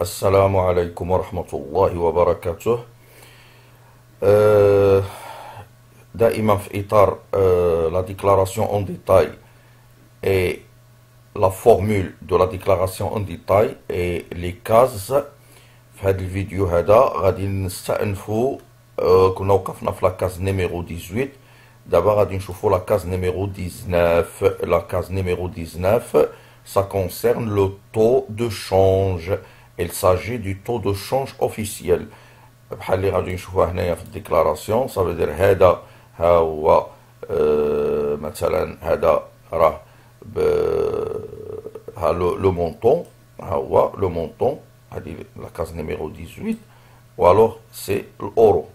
السلام عليكم ورحمة الله وبركاته. آه، دائما في إطار la déclaration en détail et la formule de la déclaration en détail et les cases. في هذا الفيديو هذا غادي نستأنفوا كنا وقفنا في لاكاز نيميرو 18. دابا غادي نشوفوا لاكاز نيميرو 19. لاكاز نيميرو 19 ça concerne le taux de change. Il s'agit du taux de change officiel. بحال اللي غادي نشوفوها هنايا في الديكلاراسيون. ça veut dire هذا ها هو مثلا هذا راه ها لو مونطون. ها هو لو مونطون. هذه لا كاز نيميرو 18. و الوغ سي الاورو.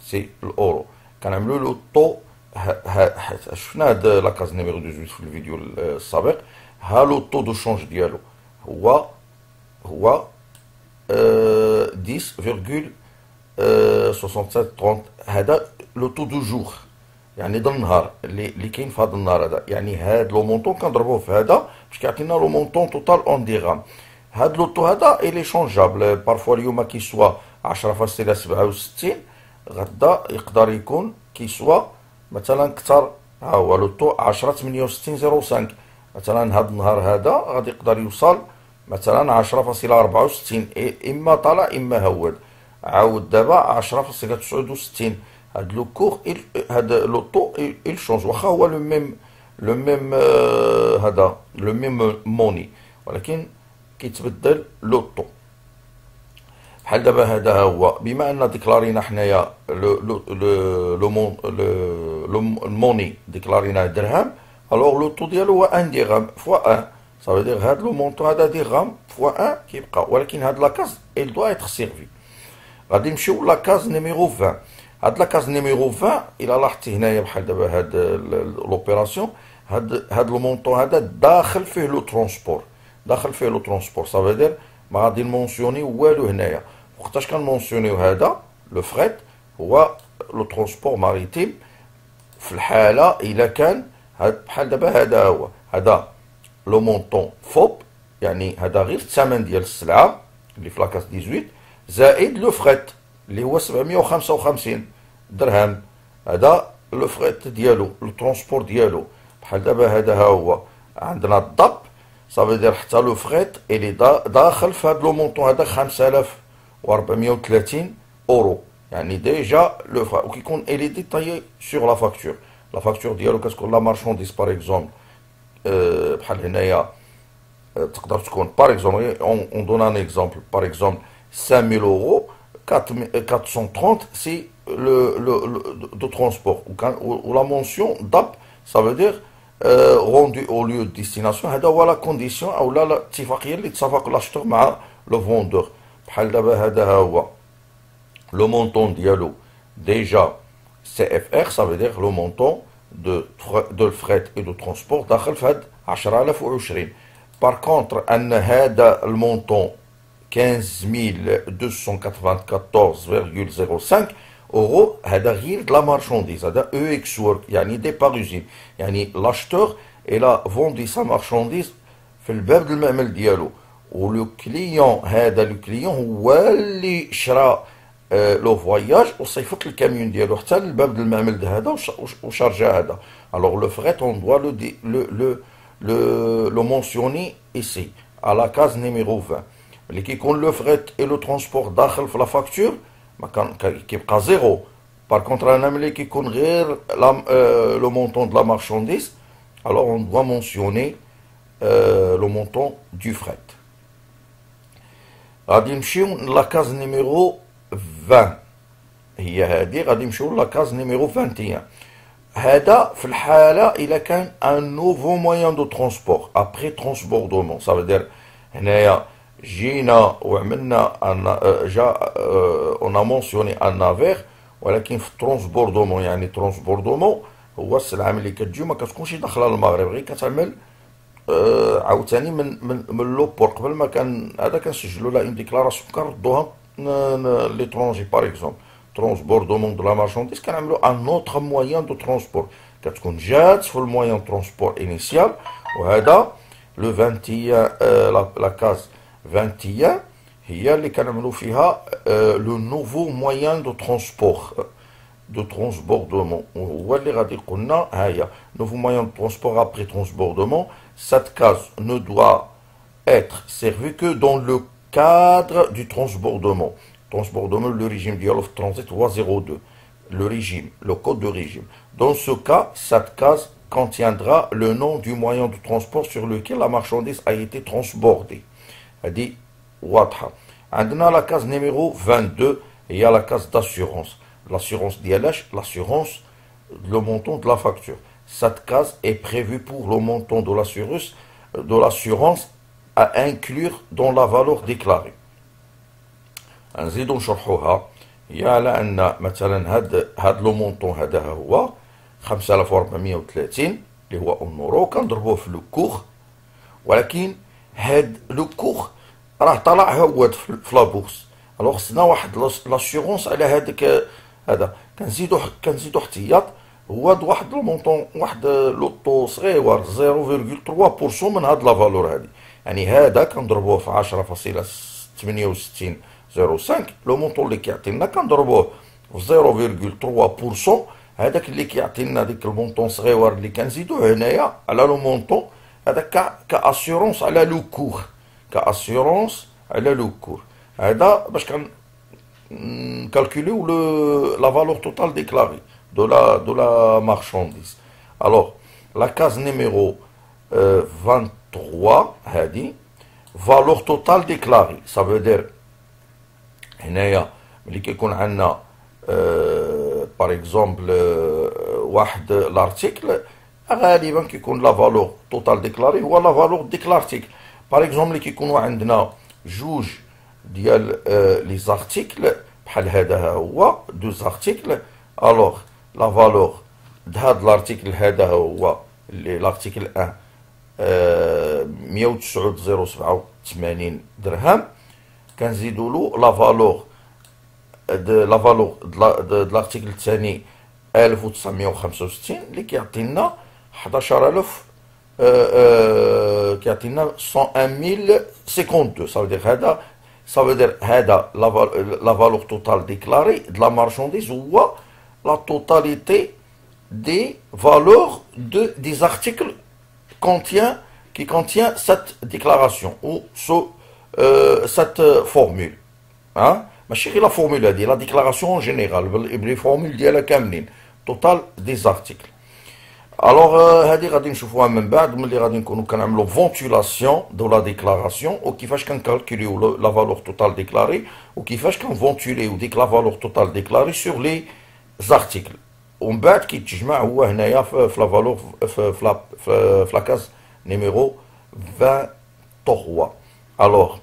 سي الاورو. كنعملوا لو طو. شفنا هاد لا كاز نيميرو 18 في الفيديو السابق. ها لو طو دو شونج ديالو هو 10,6730. هذا لو طو دو جور، يعني د النهار اللي كاين في هذا النهار هذا. يعني هاد لو مونطون كنضربوه في هذا باش كيعطينا لو مونطون توتال اون ديغام. هاد لو طو هذا الي شونجابل. بارفوا اليوم كيسوا 10.67، غدا يقدر يكون كيسوا مثلا كثر. ها هو لو طو 10.6805. مثلا هاد النهار هذا غادي يقدر يوصل مثلا 10.64، اما طالع اما هود. عاود دابا 10.69. هاد لو كور هاد لو طو il change. واخا هو لو ميم هذا لو ميم موني، ولكن كيتبدل لو طو. بحال دابا هذا هو، بما ان ديكلارينا حنايا لو موني ديكلارينا درهم، الوغ لو طو ديالو هو 1 درهم فوا 1. Ça veut dire هاد لو مونطون هذا درهم فوا 1 كيبقى. ولكن هاد لاكاز il doit être servi. غادي نمشيو لاكاز نيميرو 20. هاد لاكاز نيميرو 20 الى لاحظتي هنايا بحال دابا هاد لوبيراسيون، هاد لو مونطون هذا داخل فيه لو ترونسبور. داخل فيه لو ترونسبور. Ça veut dire ما غادي نمونسيونيو والو هنايا. وقتاش كنمونسيونيو هذا لو فريت هو لو ترونسبور ماريتيم. في الحاله الا كان بحال دابا هذا هو، هذا لو مونطون فوب، يعني هذا غير الثمن ديال السلعه اللي في لاكاس 18 زائد لو فريت اللي هو 755 درهم. هذا لو فريت ديالو، لو ترونسبور ديالو. بحال دابا هذا ها هو عندنا الضب. صافي دير حتى لو فريت اللي داخل في هذا لو مونطون هذا 5430 اورو. يعني ديجا لو فريت وكيكون الي ديتايي سور لا فاكتور. لا فاكتور ديالو كتكون لا مارشونديز باغ اكزومبل بحال هنايا تقدر تكون باغ اكزومبل اون دون ان اكزومبل باغ اكزومبل 5000 اورو 430 سي لو دو ترونسبور. و لا مونسيون داب ça veut dire rendu au lieu de destination. هذا هو لا كونديسيون او لا الاتفاقيه اللي اتفق لاشتور مع لو فوندور. بحال دابا هذا ها هو لو مونطون ديالو ديجا CFR. ça veut dire le montant de fret et de transport داخل في هاد 10020. par contre ان هذا المونطون 15294,05 اورو هذا غير د لا مارشونديز. هذا او اكس ورك، يعني دي باريزين. يعني لاشتور الى فوندي سا مارشونديز في الباب المعمل ديالو. ولو كليون هذا لو كليون هو اللي شرا لو فواياج وصيفط الكاميون ديالو حتى للباب المعمل هذا وشارجا هذا. الوغ لو فريت اون دوا لو مونسيوني ايسي à la case numéro 20. اللي كيكون لو فريت اي لو ترونسبور داخل في لا فاكتور ما كيبقى زيرو. باغ كونتر انا ملي كيكون غير لو مونطون دو لا مارشونديز، الوغ اون دوا مونسيوني لو مونطون دو فريت. غادي نمشيو لا كاز نيميرو 20. هي هذه. غادي نمشيو لا كاز نيميرو 21. هذا في الحاله الا كان ان نوفو موان دو ترونسبور ابري ترونسبوردومون. ça veut dire هنايا جينا وعملنا جا اون مونسيوني ان نافير، ولكن في ترونسبوردومون يعني ترونسبوردومون هو السلعه ملي كتجي ما كتكونش داخله المغرب، غير كتعمل عاوتاني من لوبور. قبل ما كان هذا كنسجلوا لا اون ديكلاراسيون كنردوها ليترونجي. باغ اكزومبل ترونسبوردومون دو لا مارشونديز كنعملوا ان اوتر موان دو ترونسبور، كتكون جات في الموان ترونسبور انيسيال. وهذا لو 21 لا كاز 21 هي اللي كنعملوا فيها لو نوفو موان دو ترونسبور de transbordement. هو اللي غادي قلنا هيا nouveau moyen de transport après transbordement. Cette case ne doit être servie que dans le cadre du transbordement. Transbordement, le régime dialogue transit 302. Le régime, le code de régime. Dans ce cas, cette case contiendra le nom du moyen de transport sur lequel la marchandise a été transbordée. هذه واضحة. عندنا la case numéro 22 et il y a la case d'assurance. L'assurance d'ILH, l'assurance, le montant de la facture. Cette case est prévue pour le montant de l'assurance à inclure dans la valeur déclarée. نزيدو نشرحوها. هي على أن مثلا هاد لو مونطون هذا هو 5430 اللي هو اونورو كنضربوه في لو كور، ولكن هاد لو كور راه طلع هو في لابورس. الوغ خصنا واحد لاسيغونس على هذاك هذا. كنزيدو احتياط هو واحد المونطون، واحد لوطو صغير 0.3% من هاد لا فالور هادي. يعني هذا كنضربوه في 10.6805. لو مونطون اللي كيعطينا كنضربوه في 0.3%. هذاك اللي كيعطينا ديك المونطون صغير اللي كنزيدوه هنايا على لو مونطون هذا كاسيورونس على لو كور، كاسيورونس على لو كور. هذا باش calculer la valeur totale déclarée de la marchandise. Alors, la case numéro 23, هذه valeur totale déclarée. Ça veut dire, هنايا ملي كيكون عندنا par exemple واحد l'article غالبا كيكون la valeur totale déclarée هو la valeur déclartique. Par exemple ملي كيكونوا عندنا جوج ديال لي زارتيكل بحال هذا هو دو زارتيكل، الوغ لا فالور د هاد لارتيكل هذا هو اللي لارتيكل 1 109.087 درهم، كنزيدوا له لا فالور د لارتيكل الثاني 1965 اللي كيعطينا 11000 كيعطينا 101052. Ça veut dire هذا ça veut dire la valeur totale déclarée de la marchandise ou la totalité des valeurs des articles qui contient cette déclaration ou cette formule. Hein? ماشي غير la formule هذه، la déclaration en général les formules ديالها كاملين total des articles. Alors هذه غادي نشوفوها من بعد ملي غادي نكونوا كنعملوا فونتولاسيون دو لا ديكلاراسيون وكيفاش كنكالكوليو لا فالور توتال ديكلاري وكيفاش كنفونتوليو ديك لا فالور توتال ديكلاري سور لي زارتيكل، ومن بعد كيتجمع هو هنايا في لا فالور في لا كاز نيميرو 23. الوغ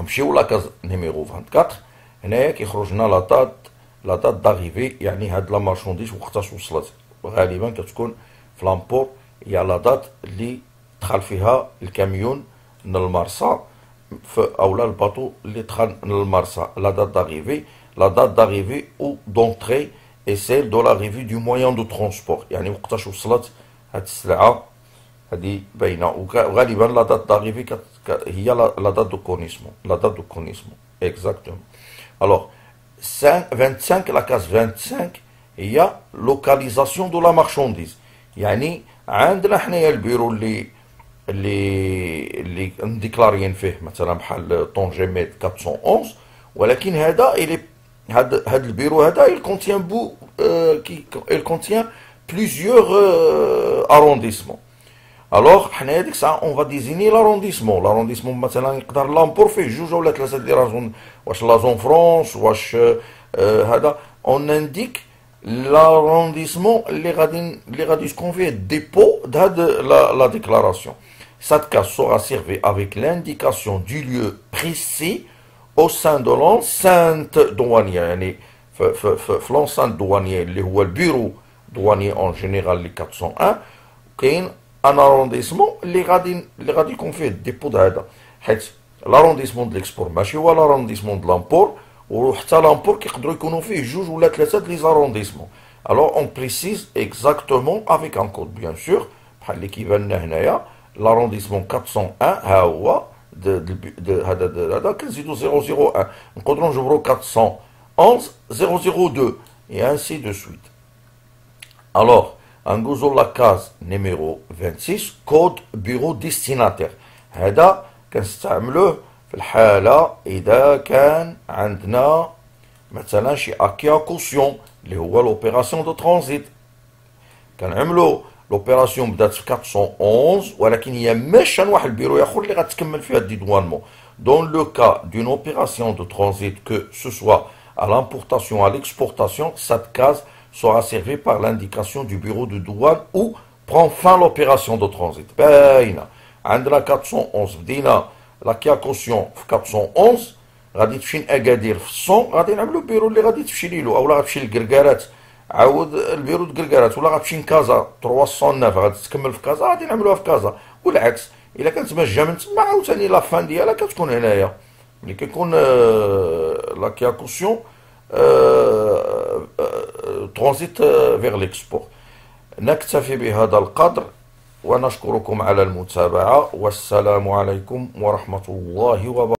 نمشيو لا كاز نيميرو 24. هنايا كيخرج لنا لا دات داريفي، يعني هاد لا مارشونديز وقتاش وصلت. غالبا كتكون في لامبور هي لا دات اللي دخل فيها الكاميون من المرسى اولا الباطو اللي دخل من المرسى. لا دات داريفي او دونتري اي سيل دو لاريفي دو موان دو ترونسبور، يعني وقتاش وصلت هاد السلعه هذه باينه. وغالبا لا دات داريفي هي لا دات دو كونيسمون اكزاكتومون. الوغ 25 لا كاز 25 هي لوكاليزاسيون دو لا مارشونديز، يعني عندنا حنايا البيرو اللي نديكلاريين فيه مثلا بحال طونجيميد 411، ولكن هذا هذا البيرو هذا il contient plusieurs arrondissements. الوغ حنايا ديك الساعه اون فا ديزيني لارondissement مثلا يقدر لامبور فيه جوج ولا ثلاثه ديال لازون، واش لازون فرونس واش هذا اون انديك l'arrondissement اللي غادي تكون فيه الديبو د هاد لا ديكلاراسيون. Cette case sera servie avec l'indication du lieu précis au sein de l'enceinte douanière، يعني في l'enceinte douanière اللي هو البيرو douanier en général اللي 401 كاين ان arrondissement اللي غادي يكون فيه الديبو د هذا، حيت l'arrondissement د l'export ماشي هو l'arrondissement د l'import، وحتى لامبور كيقدروا يكونوا فيه جوج ولا ثلاثه لي زارونديسمون. الوغ اون بريسيز اكزاكتومون افيك ان كود بيان سور بحال اللي كيبان لنا هنايا. لارونديسمون 401 ها هو هذا كنزيدو 001 نقدروا نجبروا 411 002 et ainsi de suite. Alors غنجوزو لا كاز نيميرو 26 كود بيرو ديستيناتير. هذا كنستعملوه في الحالة إذا كان عندنا مثلا شي أكيا كوسيون اللي هو لوبيراسيون دو ترانزيت. كنعملو لوبيراسيون بدات في 411 ولكن هي ماشان واحد البيرو اخر اللي غتكمل فيها الديدوانمون. Dans le cas d'une opération de transit, que ce soit à l'importation, à l'exportation, cette case sera servie par l'indication du bureau de douane où prend fin l'opération de transit. باينة عندنا 411 بدينا لا كياكوسيون في 411 غادي تمشي لأكادير في 100 غادي نعملو بيرو اللي غادي تمشي ليلو اولا غتمشي لكركارات عاود البيرو د كركارات ولا غتمشي لكازا 309 غادي تكمل في كازا غادي نعملوها في كازا والعكس. الا كانت مجا من تما عاوتاني لا فان ديالها كتكون هنايا ملي كيكون لا كياكوسيون ترانزيت فيغ ليكسبور. نكتفي بهذا القدر ونشكركم على المتابعة والسلام عليكم ورحمة الله وبركاته.